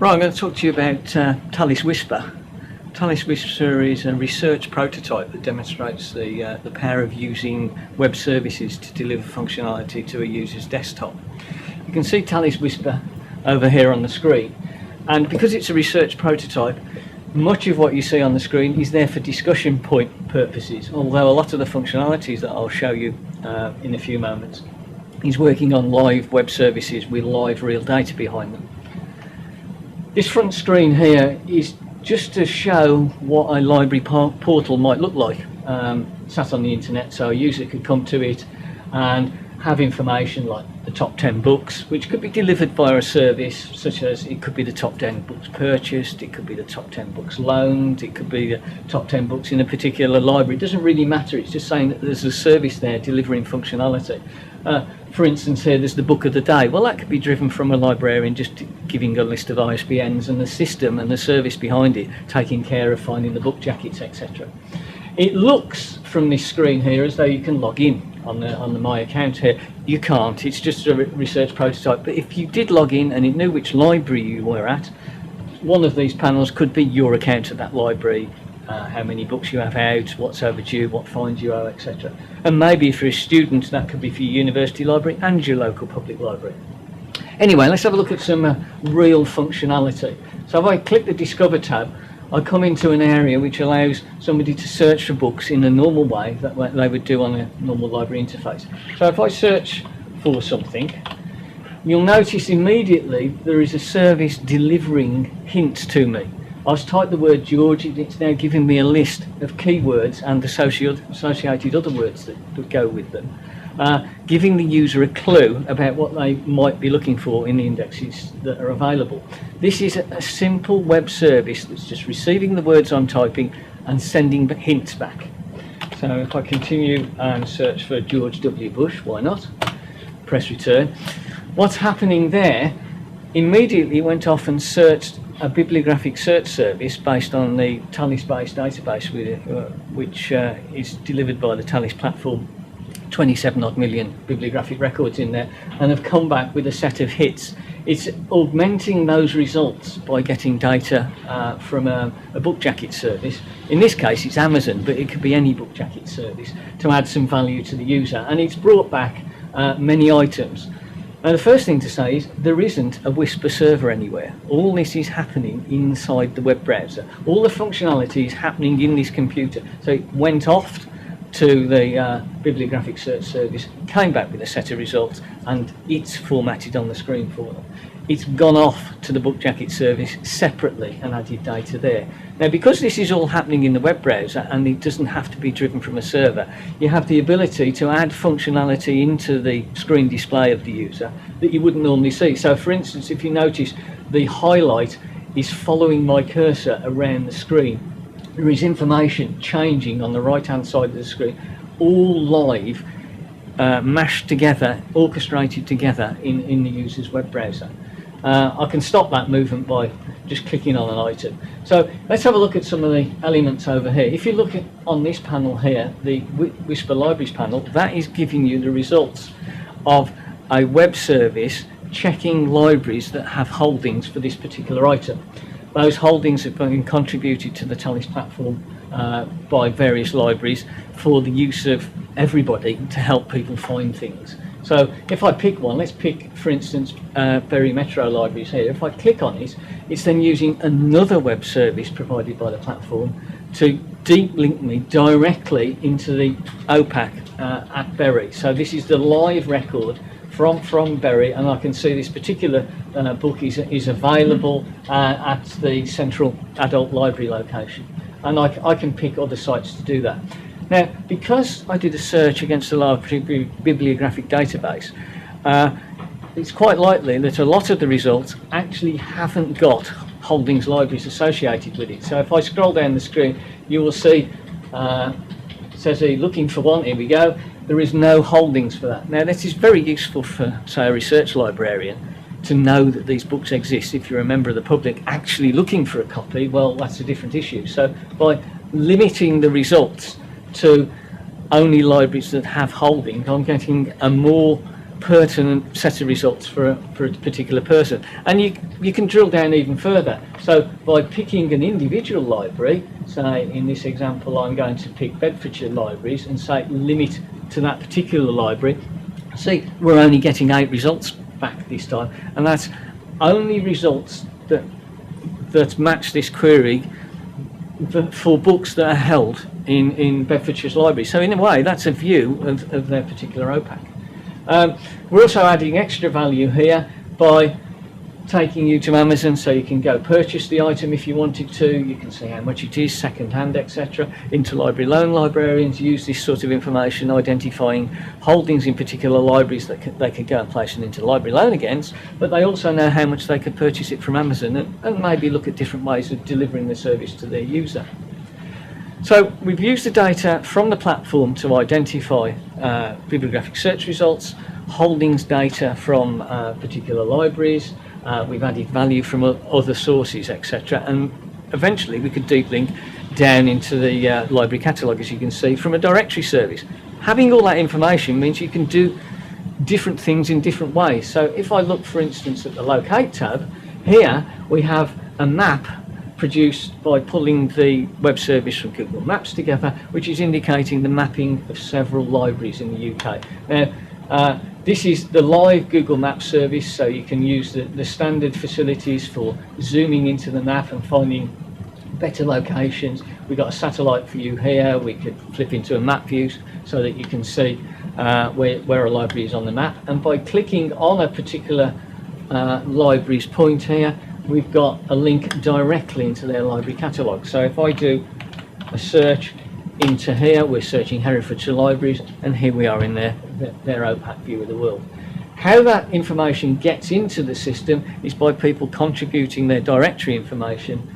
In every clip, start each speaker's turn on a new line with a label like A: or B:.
A: Right, I'm going to talk to you about Talis Whisper. Talis Whisper is a research prototype that demonstrates the power of using web services to deliver functionality to a user's desktop. You can see Talis Whisper over here on the screen, and because it's a research prototype, much of what you see on the screen is there for discussion point purposes, although a lot of the functionalities that I'll show you in a few moments is working on live web services with live real data behind them. This front screen here is just to show what a library portal might look like, sat on the internet, so a user could come to it and have information like the top 10 books, which could be delivered via a service, such as it could be the top 10 books purchased, it could be the top 10 books loaned, it could be the top 10 books in a particular library. It doesn't really matter, it's just saying that there's a service there delivering functionality. For instance, here there's the book of the day. Well, that could be driven from a librarian just giving a list of ISBNs and the system and the service behind it, taking care of finding the book jackets, etc. It looks from this screen here as though you can log in on the My Account here. You can't, it's just a research prototype, but if you did log in and it knew which library you were at, one of these panels could be your account at that library, how many books you have out, what's overdue, what fines you owe, etc. And maybe if you're a student, that could be for your university library and your local public library. Anyway, let's have a look at some real functionality. So if I click the Discover tab, I come into an area which allows somebody to search for books in a normal way that they would do on a normal library interface. So if I search for something, you'll notice immediately there is a service delivering hints to me. I type the word George, and it's now giving me a list of keywords and associated other words that would go with them, giving the user a clue about what they might be looking for in the indexes that are available. This is a simple web service that's just receiving the words I'm typing and sending hints back. So if I continue and search for George W. Bush, why not? Press return. What's happening there, immediately went off and searched a bibliographic search service based on the Talis-based database, which is delivered by the Talis platform, 27 odd million bibliographic records in there, and have come back with a set of hits. It's augmenting those results by getting data from a book jacket service. In this case it's Amazon, but it could be any book jacket service, to add some value to the user, and it's brought back many items. Now, the first thing to say is there isn't a Whisper server anywhere. All this is happening inside the web browser. All the functionality is happening in this computer. So it went off to the bibliographic search service, came back with a set of results, and it's formatted on the screen for them. It's gone off to the book jacket service separately and added data there. Now, because this is all happening in the web browser and it doesn't have to be driven from a server, you have the ability to add functionality into the screen display of the user that you wouldn't normally see. So for instance, if you notice, the highlight is following my cursor around the screen. There is information changing on the right hand side of the screen, all live, mashed together, orchestrated together in the user's web browser. I can stop that movement by just clicking on an item. So let's have a look at some of the elements over here. If you look at on this panel here, the Whisper Libraries panel, that is giving you the results of a web service checking libraries that have holdings for this particular item. Those holdings have been contributed to the Talis platform by various libraries for the use of everybody to help people find things. So if I pick one, let's pick, for instance, Bury Metro Libraries here. If I click on it, it's then using another web service provided by the platform to deep link me directly into the OPAC at Bury. So this is the live record from Bury, and I can see this particular book is available at the central adult library location. And I can pick other sites to do that. Now, because I did a search against a large bibliographic database, it's quite likely that a lot of the results actually haven't got holdings libraries associated with it. So if I scroll down the screen, you will see, it says here, looking for one, here we go, there is no holdings for that. Now, this is very useful for, say, a research librarian to know that these books exist. If you're a member of the public actually looking for a copy, well, that's a different issue. So by limiting the results to only libraries that have holdings, I'm getting a more pertinent set of results for a particular person. And you can drill down even further. So by picking an individual library, say in this example I'm going to pick Bedfordshire libraries and say limit to that particular library. See, we're only getting 8 results back this time, and that's only results that match this query for books that are held in Bedfordshire's library. So in a way, that's a view of their particular OPAC. We're also adding extra value here by taking you to Amazon, so you can go purchase the item if you wanted to. You can see how much it is, second hand, etc. Interlibrary loan librarians use this sort of information, identifying holdings in particular libraries that they could go and place an interlibrary loan against, but they also know how much they could purchase it from Amazon and maybe look at different ways of delivering the service to their user. So we've used the data from the platform to identify bibliographic search results, holdings data from particular libraries. We've added value from other sources, etc. And eventually we could deep link down into the library catalogue, as you can see, from a directory service. Having all that information means you can do different things in different ways. So if I look, for instance, at the Locate tab, here we have a map produced by pulling the web service from Google Maps together, which is indicating the mapping of several libraries in the UK. Now, this is the live Google Maps service, so you can use the standard facilities for zooming into the map and finding better locations. We've got a satellite view here. We could flip into a map view so that you can see where a library is on the map. And by clicking on a particular library's point here, we've got a link directly into their library catalogue. So if I do a search into here, we're searching Herefordshire libraries, and here we are in their OPAC view of the world. How that information gets into the system is by people contributing their directory information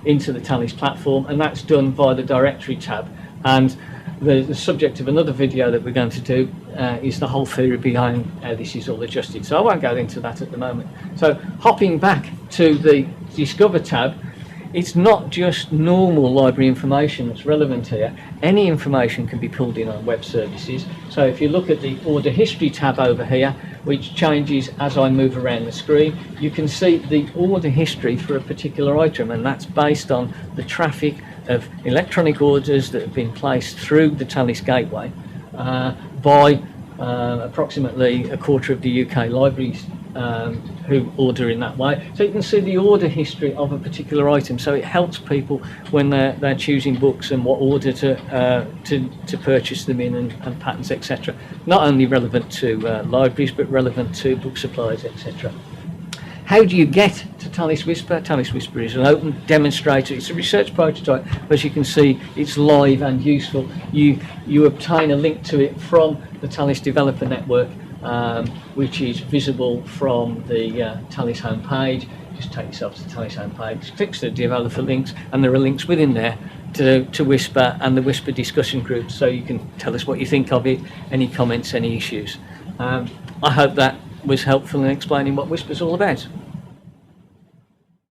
A: into the Talis platform, and that's done via the directory tab. And the subject of another video that we're going to do is the whole theory behind how this is all adjusted. So I won't go into that at the moment. So hopping back to the Discover tab, it's not just normal library information that's relevant here. Any information can be pulled in on web services. So if you look at the Order History tab over here, which changes as I move around the screen, you can see the order history for a particular item, and that's based on the traffic of electronic orders that have been placed through the Talis gateway by approximately a quarter of the UK libraries who order in that way. So you can see the order history of a particular item, so it helps people when they're choosing books and what order to purchase them in, and patterns, etc. Not only relevant to libraries, but relevant to book suppliers, etc. How do you get to Talis Whisper? Talis Whisper is an open demonstrator. It's a research prototype, but as you can see, it's live and useful. You obtain a link to it from the Talis Developer Network, which is visible from the Talis homepage. Just take yourself to the Talis homepage, click the developer links, and there are links within there to Whisper and the Whisper discussion groups, so you can tell us what you think of it, any comments, any issues. I hope that was helpful in explaining what Whisper's all about.